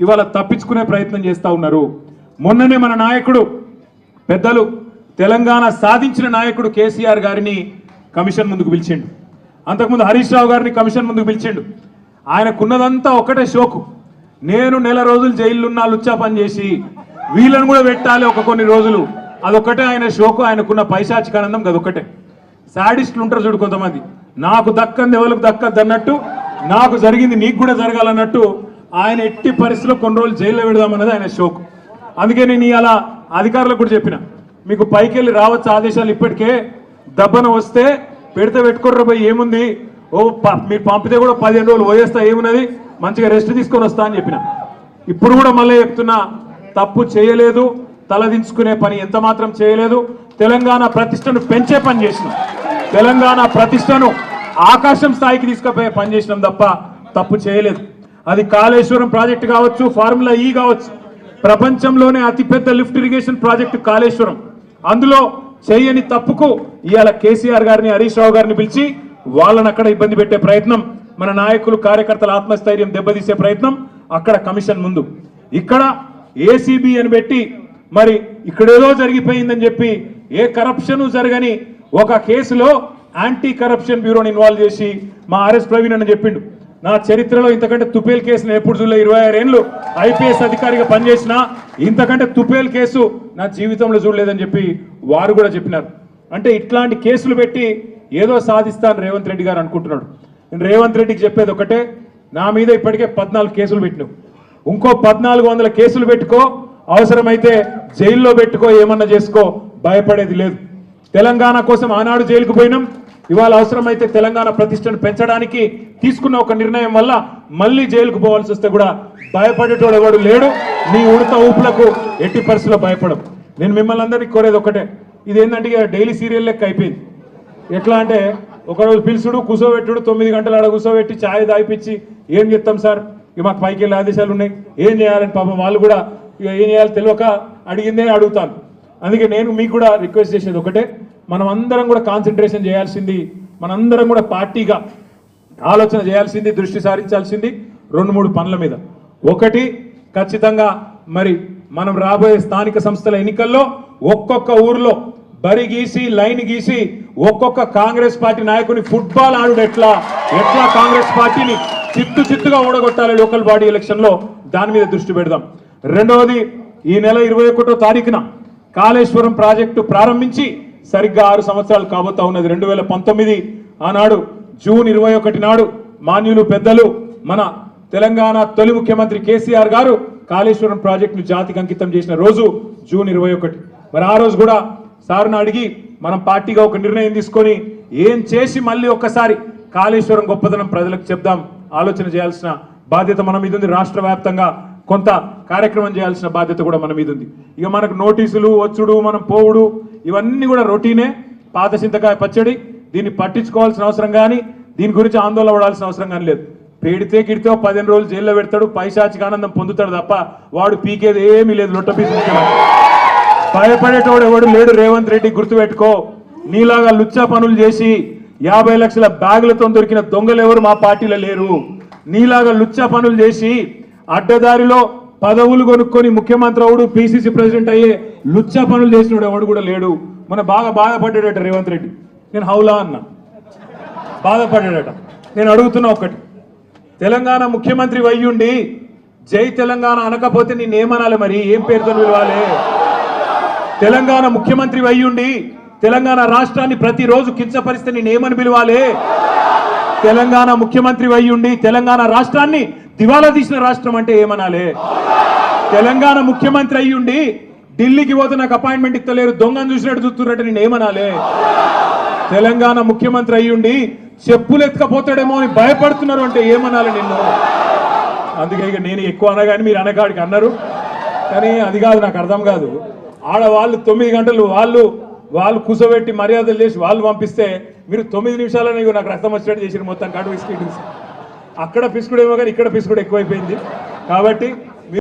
ఇవాళ తప్పించుకునే ప్రయత్నం చేస్తూ ఉన్నారు. మొన్ననే మన నాయకుడు పెద్దలు తెలంగాణ సాధించిన నాయకుడు కేసీఆర్ గారిని కమిషన్ ముందుకు పిలిచిండు. అంతకుముందు హరీష్ రావు గారిని కమిషన్ ముందుకు పిలిచిండు. ఆయనకున్నదంతా ఒకటే షోకు, నేను నెల రోజులు జైలున్నా లుచ్చా పని చేసి వీళ్ళని కూడా పెట్టాలి ఒక కొన్ని రోజులు, అదొక్కటే ఆయన షోకు. ఆయనకున్న పైశాచికానందం అదొక్కటే. సాడిస్టులు ఉంటారు చూడు కొంతమంది, నాకు దక్కంది ఎవరికి దక్కద్దు అన్నట్టు, నాకు జరిగింది నీకు కూడా జరగాలన్నట్టు ఆయన ఎట్టి పరిస్థితిలో కొన్ని రోజులు జైల్లో పెడదామన్నది ఆయన షోకు. అందుకే నేను ఇలా అధికారులకు కూడా చెప్పిన, మీకు పైకి వెళ్ళి రావచ్చు ఆదేశాలు, ఇప్పటికే దబ్బన వస్తే పెడితే పెట్టుకోర్ర పోయి ఏముంది, మీరు పంపితే కూడా 15 రోజులు పోయేస్తా, ఏమున్నది మంచిగా రెస్ట్ తీసుకొని వస్తా అని చెప్పిన. ఇప్పుడు కూడా మళ్ళీ చెప్తున్నా, తప్పు చేయలేదు, తలదించుకునే పని ఎంత మాత్రం చేయలేదు. తెలంగాణ ప్రతిష్టను పెంచే పని చేసినాం, తెలంగాణ ప్రతిష్టను ఆకాశం స్థాయికి తీసుకుపోయే పని చేసినాం తప్ప తప్పు చేయలేదు. అది కాళేశ్వరం ప్రాజెక్టు కావచ్చు, ఫార్ములా ఈ కావచ్చు, ప్రపంచంలోనే అతిపెద్ద లిఫ్ట్ ఇరిగేషన్ ప్రాజెక్టు కాళేశ్వరం. అందులో చేయని తప్పుకు ఇవాళ కేసీఆర్ గారిని హరీష్ రావు గారిని పిలిచి వాళ్ళని అక్కడ ఇబ్బంది పెట్టే ప్రయత్నం, మన నాయకులు కార్యకర్తల ఆత్మస్థైర్యం దెబ్బతీసే ప్రయత్నం అక్కడ కమిషన్ ముందు. ఇక్కడ ఏసీబీ అని పెట్టి మరి ఇక్కడేదో జరిగిపోయిందని చెప్పి ఏ కరప్షన్ జరగని ఒక కేసులో యాంటీ కరప్షన్ బ్యూరోని ఇన్వాల్వ్ చేసి మా ఆర్ఎస్ ప్రవీణ్ అని చెప్పిండు, నా చరిత్రలో ఇంతకంటే తుపేల్ కేసును ఎప్పుడు చూడలే, 26 ఏళ్ళు ఐపీఎస్ అధికారిగా పనిచేసిన ఇంతకంటే తుపేల్ కేసు నా జీవితంలో చూడలేదని చెప్పి వారు కూడా చెప్పినారు. అంటే ఇట్లాంటి కేసులు పెట్టి ఏదో సాధిస్తాను రేవంత్ రెడ్డి గారు అనుకుంటున్నాడు. నేను రేవంత్ రెడ్డికి చెప్పేది ఒకటే, నా మీద ఇప్పటికే 14 కేసులు పెట్టినావు, ఇంకో 1400 కేసులు పెట్టుకో, అవసరమైతే జైల్లో పెట్టుకో, ఏమన్నా చేసుకో, భయపడేది లేదు. తెలంగాణ కోసం ఆనాడు జైలుకు పోయినాం, ఇవాళ అవసరమైతే తెలంగాణ ప్రతిష్టను పెంచడానికి తీసుకున్న ఒక నిర్ణయం వల్ల మళ్ళీ జైలుకు పోవాల్సి వస్తే కూడా భయపడేటోడు ఎవడు లేడు. నీ ఉడత ఊపులకు ఎట్టి పరిస్థితుల్లో భయపడం. నేను మిమ్మల్ని అందరినీ కోరేది ఒకటే, ఇదేంటంటే ఇక డైలీ సీరియల్ లెక్క అయిపోయింది. ఎట్లా అంటే ఒకరోజు పిలుచుడు, కూర్చోబెట్టుడు, 9 గంటలు ఆడ కూర్చోబెట్టి ఛాయ్ తాగిపించి ఏం చెప్తాం సార్, ఇక మాకు పైకి వెళ్ళే ఆదేశాలు ఉన్నాయి, ఏం చేయాలని పాపం వాళ్ళు కూడా ఇక ఏం చేయాలో తెలియక అడిగిందే అడుగుతాను. అందుకే నేను మీకు కూడా రిక్వెస్ట్ చేసేది ఒకటే, మనం అందరం కూడా కాన్సన్ట్రేషన్ చేయాల్సింది, మనందరం కూడా పార్టీగా ఆలోచన చేయాల్సింది, దృష్టి సారించాల్సింది 2-3 పనుల మీద. ఒకటి, ఖచ్చితంగా మరి మనం రాబోయే స్థానిక సంస్థల ఎన్నికల్లో ఒక్కొక్క ఊర్లో బరి గీసి లైన్ గీసి ఒక్కొక్క కాంగ్రెస్ పార్టీ నాయకుని ఫుట్బాల్ ఆడుడు ఎట్లా కాంగ్రెస్ పార్టీని చిత్తుగా ఓడగొట్టాలి లోకల్ బాడీ ఎలక్షన్ లో, దాని మీద దృష్టి పెడదాం. రెండవది, ఈ నెల 21వ తారీఖున కాళేశ్వరం ప్రాజెక్టు ప్రారంభించి సరిగ్గా 6 సంవత్సరాలు కాబోతా ఉన్నది. 2019 ఆనాడు జూన్ 21 నాడు మాన్యులు పెద్దలు మన తెలంగాణ తొలి ముఖ్యమంత్రి కేసీఆర్ గారు కాళేశ్వరం ప్రాజెక్టును జాతికి అంకితం చేసిన రోజు జూన్ 21. మరి ఆ రోజు కూడా సార్ను అడిగి మనం పార్టీగా ఒక నిర్ణయం తీసుకొని ఏం చేసి మళ్ళీ ఒక్కసారి కాళేశ్వరం గొప్పదనం ప్రజలకు చెప్దాం, ఆలోచన చేయాల్సిన బాధ్యత మన మీద ఉంది. రాష్ట్ర వ్యాప్తంగా కొంత కార్యక్రమం చేయాల్సిన బాధ్యత కూడా మన మీద ఉంది. ఇక మనకు నోటీసులు వచ్చుడు, మనం పోవుడు, ఇవన్నీ కూడా రొటీనే, పాత చింతకాయ పచ్చడి. దీన్ని పట్టించుకోవాల్సిన అవసరం కానీ, దీని గురించి ఆందోళన పడాల్సిన అవసరం కానీ లేదు. పెడితే గిడితే 15 రోజులు జైల్లో పెడతాడు, పైశాచిక ఆనందం పొందుతాడు తప్ప వాడు పీకేది ఏమీ లేదు. లొట్టపీసు భయపడేటోడు ఎవడు లేడు. రేవంత్ రెడ్డి గుర్తుపెట్టుకో, నీలాగా లుచ్చా పనులు చేసి 50 లక్షల బ్యాగులతో దొరికిన దొంగలు ఎవరు మా పార్టీలో లేరు. నీలాగా లుచ్చా పనులు చేసి అడ్డదారిలో పదవులు కొనుక్కొని ముఖ్యమంత్రి అవుడు, పిసిసి ప్రెసిడెంట్ అయ్యే లుచ్చా పనులు చేసినోడు ఎవడు కూడా లేడు. మన బాగా బాధపడ్డాడట రేవంత్ రెడ్డి. నేను హౌలా అన్నా, బాధపడ్డాడట. నేను అడుగుతున్నా ఒకటి, తెలంగాణ ముఖ్యమంత్రి వయ్యుండి జై తెలంగాణ అనకపోతే నేనేమనాలి, మరి ఏం పేరుతో పిలవాలి? తెలంగాణ ముఖ్యమంత్రి వయ్యుండి తెలంగాణ రాష్ట్రాన్ని ప్రతిరోజు కించపరిస్తే నేనేమని పిలవాలి? తెలంగాణ ముఖ్యమంత్రి వయ్యుండి తెలంగాణ రాష్ట్రాన్ని దివాలా తీసిన రాష్ట్రం అంటే ఏమనాలి? తెలంగాణ ముఖ్యమంత్రి అయ్యుండి ఢిల్లీకి పోతే నాకు అపాయింట్మెంట్ ఇస్తలేరు, దొంగను చూసినట్టు చూస్తున్నట్టు నేను ఏమనాలి? తెలంగాణ ముఖ్యమంత్రి అయ్యుండి చెప్పులు ఎత్తుకపోతాడేమో అని భయపడుతున్నారు అంటే ఏమనాలి నిన్ను? అందుకే ఇక నేను ఎక్కువ అనగాని మీరు అనగాడికి అన్నారు, కానీ అది కాదు, నాకు అర్థం కాదు. ఆడవాళ్ళు 9 గంటలు వాళ్ళు కూర్చోబెట్టి మర్యాదలు చేసి వాళ్ళు పంపిస్తే మీరు 9 నిమిషాలని నాకు రక్తం వచ్చినట్టు చేసి మొత్తం కడుపు పిసుకుడు. అక్కడ పిసుకుడేమో కానీ ఇక్కడ పిసుకుడు ఎక్కువైపోయింది. కాబట్టి